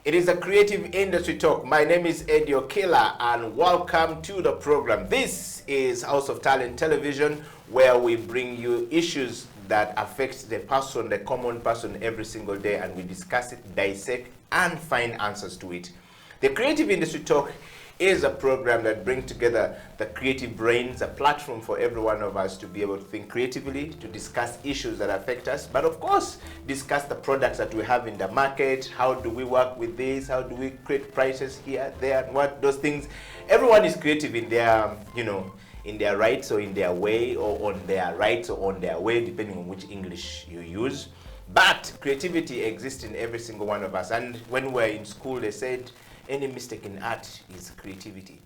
It is a creative industry talk. My name is Eddie Okila and welcome to the program. This is House of Talent Television, where we bring you issues that affect the person, the common person every single day, and we discuss it, dissect, and find answers to it. The Creative Industry Talk is a program that brings together the creative brains, a platform for every one of us to be able to think creatively, to discuss issues that affect us, but of course, discuss the products that we have in the market. How do we work with this? How do we create prices here, there, and what those things? Everyone is creative in their, in their rights or in their way, or on their rights or on their way, depending on which English you use. But creativity exists in every single one of us. And when we're in school, they said, any mistake in art is creativity.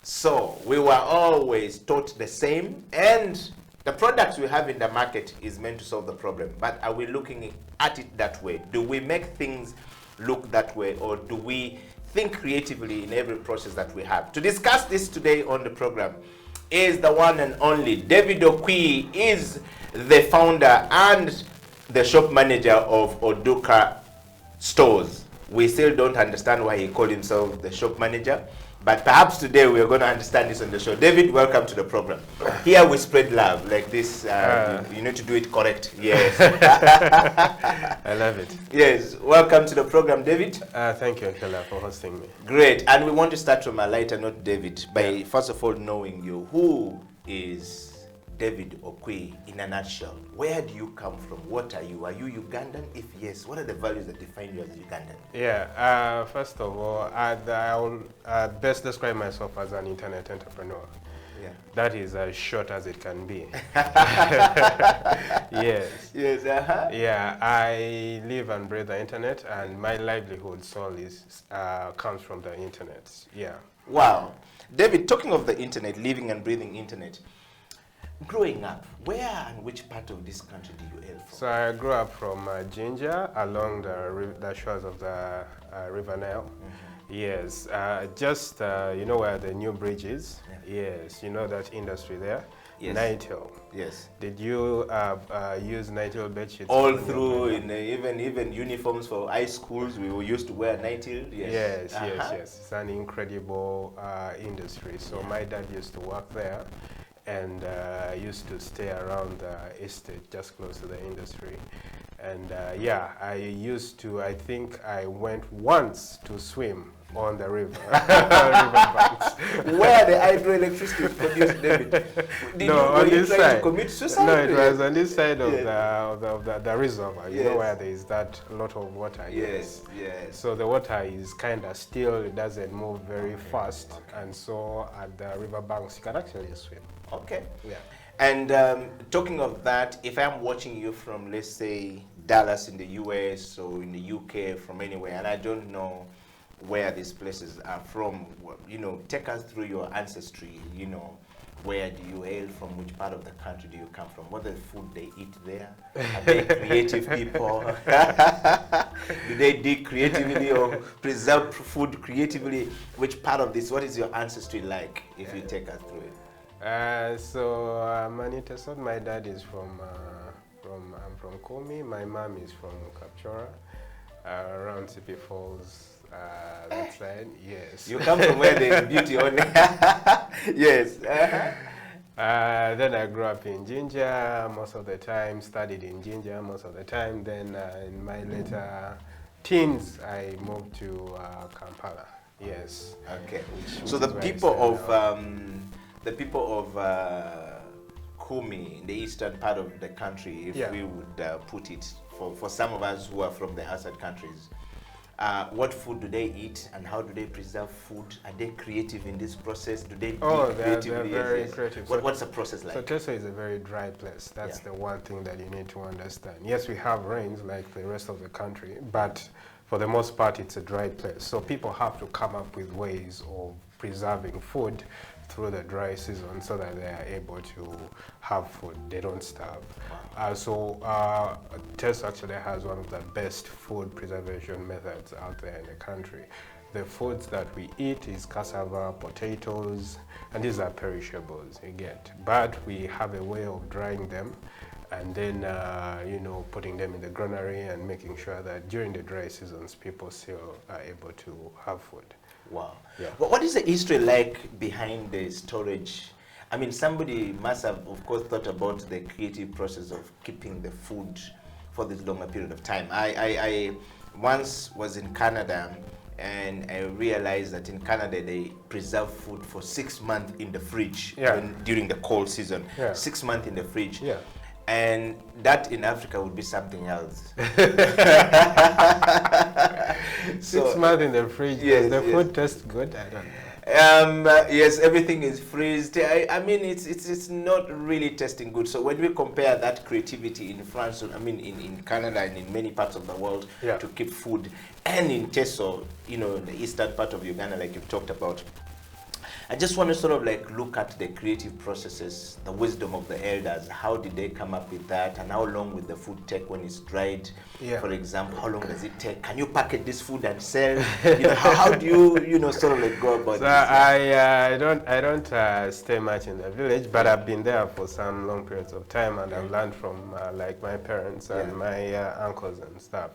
So we were always taught the same, and the products we have in the market is meant to solve the problem. But are we looking at it that way? Do we make things look that way, or do we think creatively in every process that we have? To discuss this today on the program is the one and only David Okwii, is the founder and the shop manager of Oduka Stores. We still don't understand why he called himself the shop manager, but perhaps today we are going to understand this on the show. David, welcome to the program. Here we spread love like this. You need to do it correct. Yes. I love it. Yes. Welcome to the program, David. Thank you, Akela, for hosting me. Great. And we want to start from a lighter note, David, by first of all knowing you. Who is David Okwii in a nutshell? Where do you come from? What are you? Are you Ugandan? If yes, what are the values that define you as a Ugandan? Yeah, first of all, I will best describe myself as an internet entrepreneur. Yeah. That is as short as it can be. Yes. Yes, Yeah, I live and breathe the internet, and my livelihood solely comes from the internet. Yeah. Wow. David, talking of the internet, living and breathing internet, growing up, where and which part of this country do you hail from? So I grew up from Jinja, along the shores of the River Nile. Mm-hmm. Yes, just you know where the new bridge is? Yeah. Yes, you know that industry there? Yes. Nighthall. Yes. Did you use Nighthall bedsheets? All through, in even uniforms for high schools, we used to wear Nighthall. Yes. Yes, yes. It's an incredible industry. So my dad used to work there, and used to stay around the estate just close to the industry. And I think I went once to swim on the river, riverbanks. Where the hydroelectricity is produced, David? On this side. To commit suicide? No, it was on this side of the reservoir. You know where there is that lot of water. Yes, yes. So the water is kind of still, it doesn't move very fast. And so at the riverbanks, you can actually swim. Okay. Yeah. And talking of that, if I'm watching you from, let's say, Dallas in the US or in the UK, from anywhere, and I don't know where these places are from, take us through your ancestry. Where do you hail from? Which part of the country do you come from? What are the food they eat there? Are they creative people? Do they dig creatively or preserve food creatively? Which part of this? What is your ancestry like, if you take us through it? So Manitesot, my dad is from Komi. My mom is from Kapchora, around Sipi Falls. That side, yes. You come from where there's beauty on it. Yes. Then I grew up in Jinja most of the time, studied in Jinja most of the time. Then in my later teens, I moved to Kampala. Yes. Okay. So the people of Kumi, in the eastern part of the country, if we would put it, for some of us who are from the outside countries, what food do they eat and how do they preserve food? Are they creative in this process? Do they they're very creative. What's the process like? So Teso is a very dry place. That's the one thing that you need to understand. Yes, we have rains like the rest of the country, but for the most part, it's a dry place. So people have to come up with ways of preserving food through the dry season so that they are able to have food. They don't starve. Teso actually has one of the best food preservation methods out there in the country. The foods that we eat is cassava, potatoes, and these are perishables, you get. But we have a way of drying them and then you know, putting them in the granary and making sure that during the dry seasons people still are able to have food. Wow. Yeah. Well, what is the history like behind the storage? I mean, somebody must have, of course, thought about the creative process of keeping the food for this longer period of time. I once was in Canada, and I realized that in Canada they preserve food for 6 months in the fridge during the cold season. 6 months in the fridge. Yeah. And that in Africa would be something else. 6 months in the fridge. Yes, Does the food taste good? I don't know. Yes, everything is freezed. I mean, it's not really tasting good. So when we compare that creativity in France, I mean, in Canada and in many parts of the world to keep food, and in Teso, you know, the eastern part of Uganda, like you've talked about, I just want to sort of like look at the creative processes, the wisdom of the elders. How did they come up with that, and how long will the food take when it's dried? For example, how long does it take? Can you package this food and sell? You know, how do you know, sort of like go about so this? I don't stay much in the village, but I've been there for some long periods of time, and I've learned from like my parents and my uncles and stuff.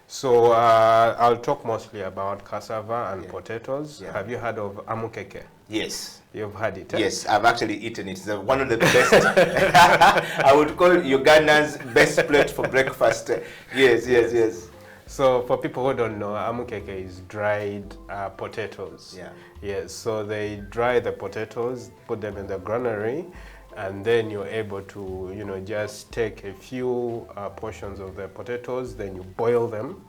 So I'll talk mostly about cassava and potatoes. Have you heard of amukeke? Yes. You've had it, eh? Yes, I've actually eaten it. It's one of the best. I would call Uganda's best plate for breakfast. Yes. So for people who don't know, amukeke is dried potatoes. Yes, so they dry the potatoes, put them in the granary, and then you're able to, you know, just take a few portions of the potatoes, then you boil them.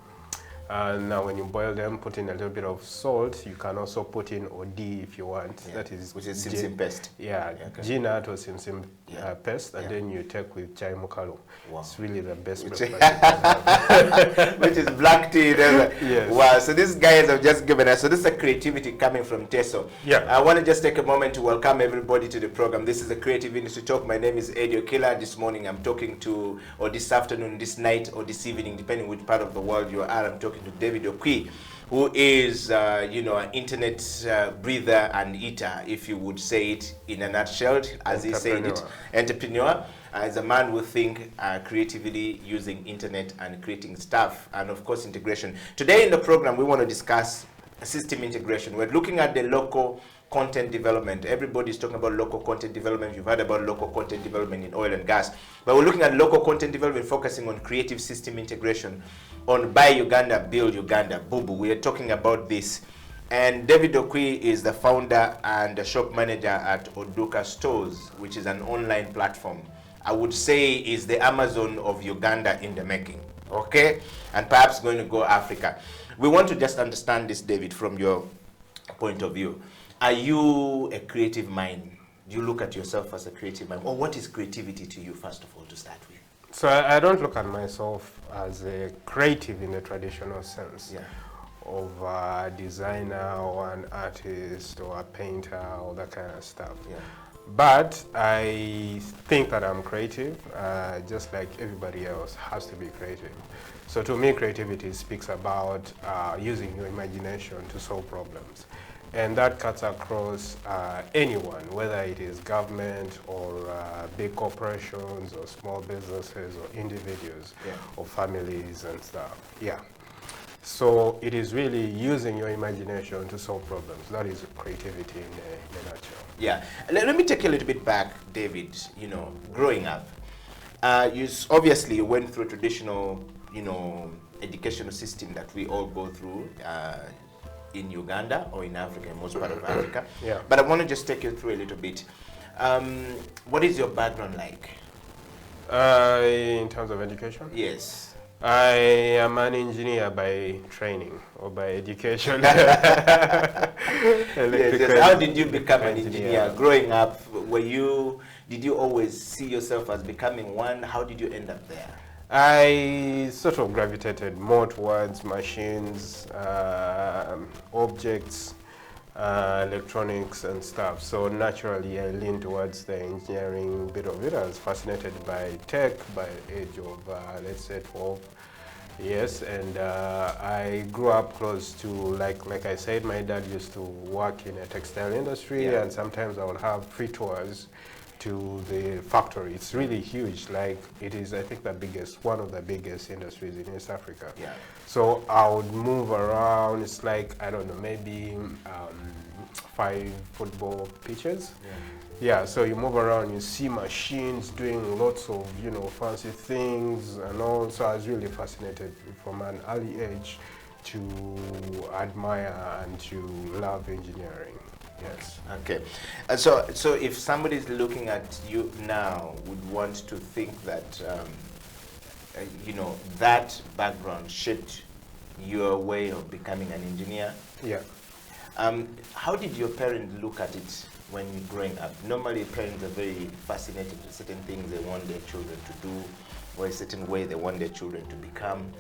And now when you boil them, put in a little bit of salt. You can also put in OD if you want. That is, which is simsim paste. Ginat or simsim paste, and then you take with chai mukalu. Wow. It's really the best breakfast you can have. Which is black tea. Yes. Wow, so these guys have just given us, so this is a creativity coming from Teso. I want to just take a moment to welcome everybody to the program. This is the Creative Industry Talk. My name is Eddie Okila. This morning I'm talking to, or this afternoon, this night, or this evening, depending which part of the world you are, I'm talking to David Okwii, who is, you know, an internet breather and eater, if you would say it in a nutshell, as he said it. Entrepreneur. As a man who think creatively using internet and creating stuff, and of course integration. Today in the program we want to discuss system integration. We're looking at the local content development. Everybody's talking about local content development. You've heard about local content development in oil and gas. But we're looking at local content development, focusing on creative system integration, on Buy Uganda, Build Uganda, Bubu. We are talking about this. And David Okwii is the founder and the shop manager at Oduka Stores, which is an online platform. I would say is the Amazon of Uganda in the making, okay? And perhaps going to go Africa. We want to just understand this, David, from your point of view. Are you a creative mind? Do you look at yourself as a creative mind? Or what is creativity to you, first of all, to start with? So I don't look at myself as a creative in the traditional sense of a designer or an artist or a painter or that kind of stuff. But I think that I'm creative, just like everybody else has to be creative. So to me, creativity speaks about using your imagination to solve problems. And that cuts across anyone, whether it is government or big corporations or small businesses or individuals or families and stuff. So it is really using your imagination to solve problems. That is creativity in a nutshell. Let me take a little bit back, David. You know, growing up, you obviously went through a traditional, you know, educational system that we all go through in Uganda or in Africa, in most part of Africa. But I want to just take you through a little bit. What is your background like? In terms of education? Yes. I am an engineer by training or by education. Yes. How did you become an engineer? Growing up, did you always see yourself as becoming one? How did you end up there? I sort of gravitated more towards machines, objects, electronics and stuff. So naturally I leaned towards the engineering bit of it. I was fascinated by tech by the age of, let's say 12. Yes, and I grew up close to, like I said, my dad used to work in a textile industry, and sometimes I would have free tours to the factory. It's really huge. Like it is, I think, the biggest, one of the biggest industries in East Africa. Yeah. So I would move around. It's like, I don't know, maybe 5 football pitches. Yeah, so you move around, you see machines doing lots of, you know, fancy things and all. So I was really fascinated from an early age to admire and to love engineering. Yes. Okay. So if somebody's looking at you now would want to think that, you know, that background shaped your way of becoming an engineer. Yeah. How did your parents look at it when you're growing up? Normally, parents are very fascinated with certain things they want their children to do, or a certain way they want their children to become.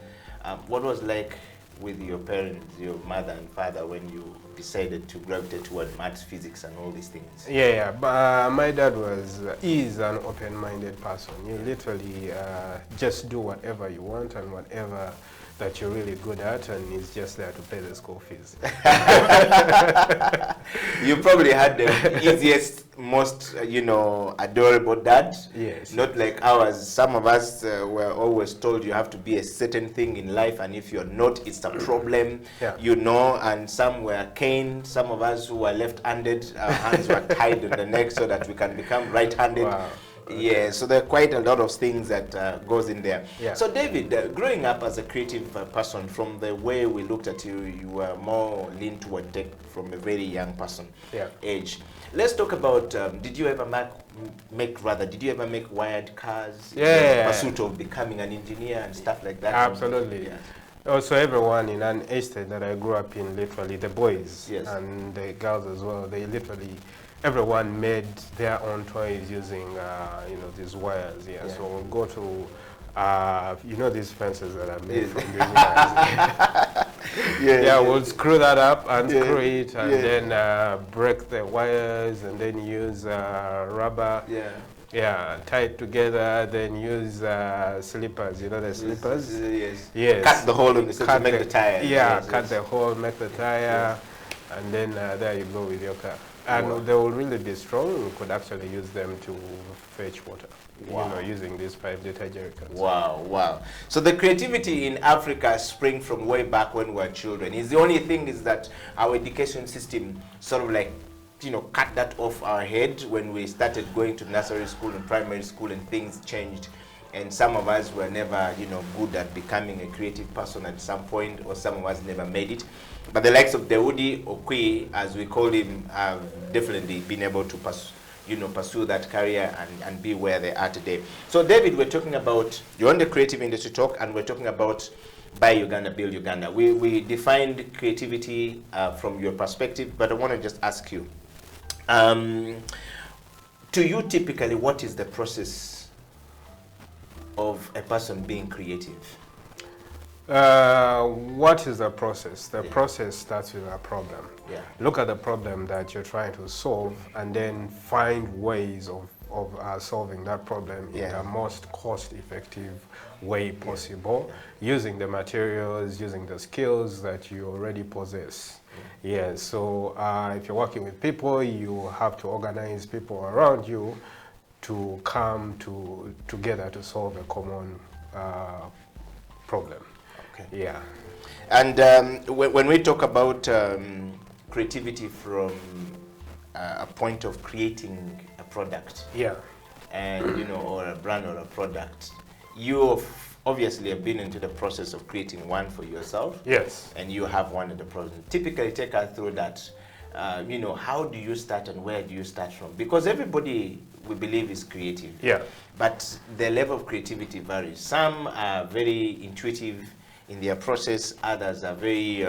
What was like with your parents, your mother and father, when you decided to gravitate toward maths, physics, and all these things? Yeah. But my dad is an open-minded person. You literally just do whatever you want and whatever that you're really good at, and he's just there to pay the school fees. You probably had the easiest, most, you know, adorable dad. Yes. Not like ours. Some of us were always told you have to be a certain thing in life, and if you're not, it's a problem. Yeah. You know, and some were caned. Some of us who were left-handed, our hands were tied in the neck so that we can become right-handed. Wow. Yeah, so there are quite a lot of things that goes in there. Yeah. So David, growing up as a creative person, from the way we looked at you, you were more lean toward tech from a very young person age. Let's talk about, did you ever make wired cars? Yeah. In pursuit of becoming an engineer and stuff like that? Absolutely. Yeah. Also, everyone in an estate that I grew up in, literally the boys Yes. and the girls as well, they literally, everyone made their own toys using, you know, these wires. Yeah. So we'll go to, you know, these fences that are made from these wires. We'll screw that up, unscrew it, and then break the wires, and then use rubber. Yeah, tie it together, then use slippers, you know the slippers? Yes. Cut the hole in the to make the tire. Yeah, cut the hole, make the tire, and then there you go with your car. And they will really be strong. You could actually use them to fetch water, you know, using these 5-liter jerrycans. Wow. So the creativity in Africa sprang from way back when we were children. The only thing is that our education system sort of like, you know, cut that off our head when we started going to nursery school and primary school, and things changed. And some of us were never, you know, good at becoming a creative person at some point, or some of us never made it. But the likes of Daudi Okwii, as we call him, have definitely been able to pursue that career and be where they are today. So David, we're talking about, you're on the creative industry talk, and we're talking about Buy Uganda, Build Uganda. We defined creativity from your perspective, but I want to just ask you, to you typically, what is the process of a person being creative? What is the process? The process starts with a problem. Look at the problem that you're trying to solve, and then find ways of solving that problem in the most cost-effective way possible, using the materials, using the skills that you already possess. So if you're working with people, you have to organize people around you to come together to solve a common problem. And when we talk about creativity from a point of creating a product, and you know, or a brand or a product, you obviously have been into the process of creating one for yourself. And you have one in the process. Typically, take us through that. You know, how do you start and where do you start from? Because everybody, we believe, is creative. But the level of creativity varies. Some are very intuitive in their process, others are very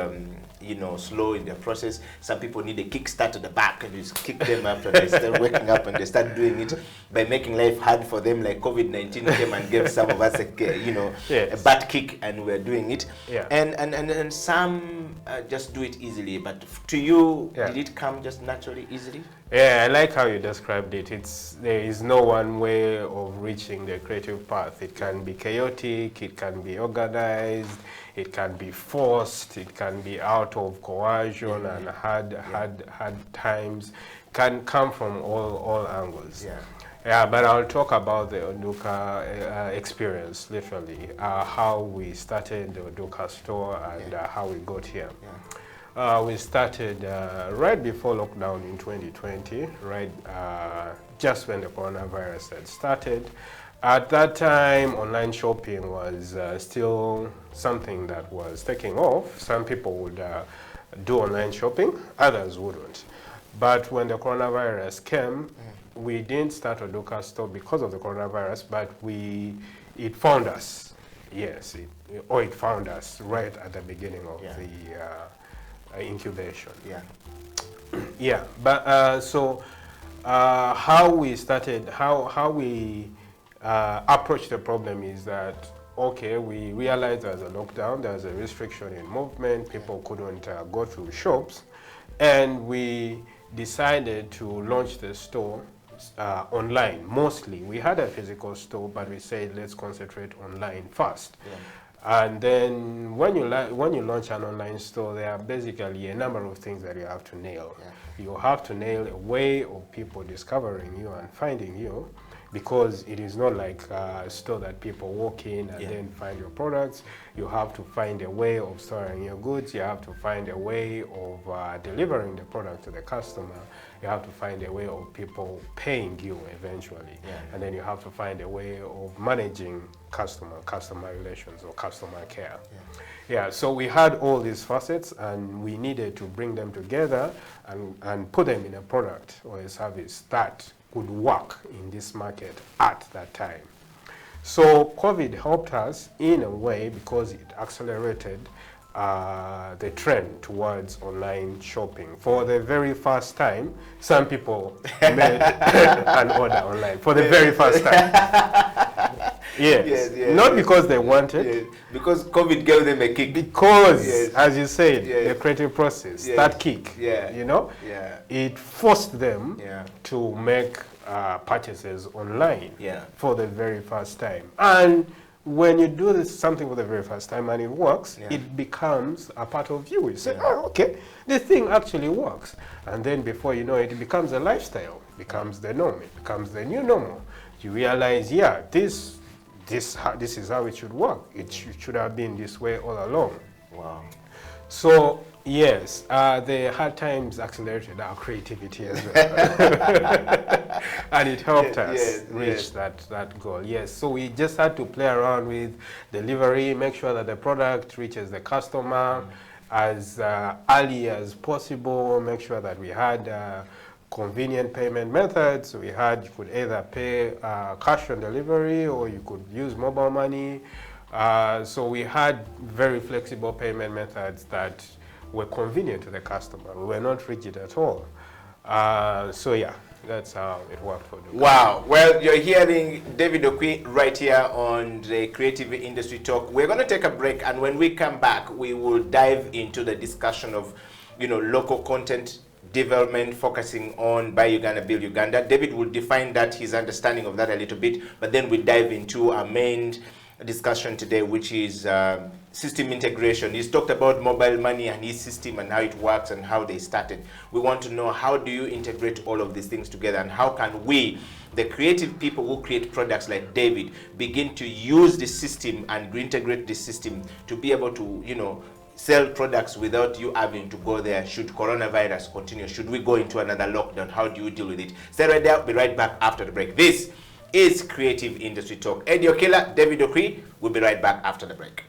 you know, slow in their process. Some people need a kickstart at the back, and you just kick them up and they start waking up and they start doing it by making life hard for them, like COVID-19 came and gave some of us a, you know, a butt kick, and we're doing it. And some just do it easily. But to you, did it come just naturally, easily? I like how you described it. There is no one way of reaching the creative path. It can be chaotic, it can be organized, it can be forced, it can be out of coercion and hard times. Can come from all angles. Yeah, but I'll talk about the Oduka experience, literally, how we started the Oduka store and how we got here. We started right before lockdown in 2020, right just when the coronavirus had started. At that time, online shopping was still something that was taking off. Some people would do online shopping, others wouldn't. But when the coronavirus came, we didn't start a Oduka store because of the coronavirus, but it found us. Yes, it found us right at the beginning of the incubation. Yeah, but so how we started, how we approached the problem is that, okay, we realized there's a lockdown, there's a restriction in movement, people couldn't go to shops, and we decided to launch the store online, mostly. We had a physical store, but we said let's concentrate online first. And then when you launch an online store, there are basically a number of things that you have to nail. You have to nail a way of people discovering you and finding you, because it is not like a store that people walk in and then find your products. You have to find a way of storing your goods. You have to find a way of delivering the product to the customer. You have to find a way of people paying you eventually. And then you have to find a way of managing customer relations or customer care. So we had all these facets, and we needed to bring them together and put them in a product or a service that could work in this market at that time. So COVID helped us in a way because it accelerated the trend towards online shopping. For the very first time, some people made an order online for the very first time. Not because they wanted. Because COVID gave them a kick. Because, as you said, the creative process, that kick, you know, it forced them to make purchases online for the very first time. And when you do something for the very first time and it works, it becomes a part of you. You say, oh, okay, this thing actually works. And then before you know it, it becomes a lifestyle, becomes the norm, it becomes the new normal. You realize, this is how it should work. It should have been this way all along. Wow. So, yes, the hard times accelerated our creativity as well. And it helped us reach that goal. So we just had to play around with delivery, make sure that the product reaches the customer as early as possible, make sure that we had convenient payment methods. You could either pay cash on delivery, or you could use mobile money. So we had very flexible payment methods that were convenient to the customer. We were not rigid at all. That's how it worked for them. Wow. Well, you're hearing David Okwii right here on the Creative Industry Talk. We're going to take a break, and when we come back, we will dive into the discussion of, local content development, focusing on Buy Uganda, Build Uganda. David will define that, his understanding of that a little bit, but then we dive into our main discussion today, which is system integration. He's talked about mobile money and his system and how it works and how they started. We want to know, how do you integrate all of these things together, and how can we, the creative people who create products like David, begin to use the system and integrate the system to be able to, sell products without you having to go there should coronavirus continue, should we go into another lockdown, how do you deal with it? Stay right there, I'll be right back after the break. This is Creative Industry Talk. Eddie Okila, David Okwii, we'll be right back after the break.